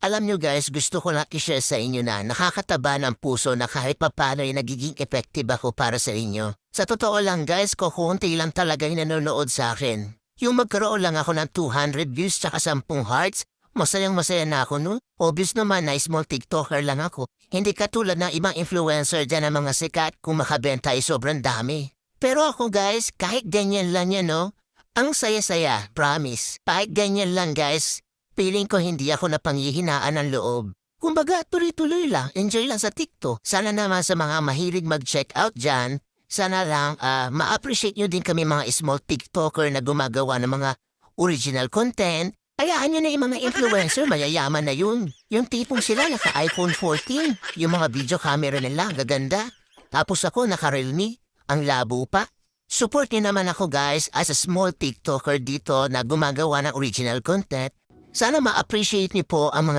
Alam nyo guys, gusto ko lang i-share sa inyo na nakakataba ng puso na kahit papano ay nagiging effective ako para sa inyo. Sa totoo lang guys, kukunti lang talaga yung nanonood sa akin. Yung magkaroon lang ako ng 200 views tsaka 10 hearts, masayang-masaya na ako no? Obvious naman na small TikToker lang ako. Hindi katulad ng ibang influencer dyan na mga sikat kung makabenta ay sobrang dami. Pero ako guys, kahit ganyan lang yan no? Ang saya-saya, promise. Kahit ganyan lang guys, feeling ko hindi ako napanghihinaan ng loob. Kumbaga, tuloy-tuloy lang, enjoy lang sa TikTok. Sana naman sa mga mahilig mag-check out dyan, sana lang ma-appreciate nyo din kami mga small TikToker na gumagawa ng mga original content. Hayaan nyo na yung mga influencer, mayayaman na yun. Yung tipong sila naka-iPhone 14, yung mga video camera nila, gaganda. Tapos ako naka-Realme, ang labo pa. Support nyo naman ako guys as a small TikToker dito na gumagawa ng original content. Sana ma-appreciate niyo po ang mga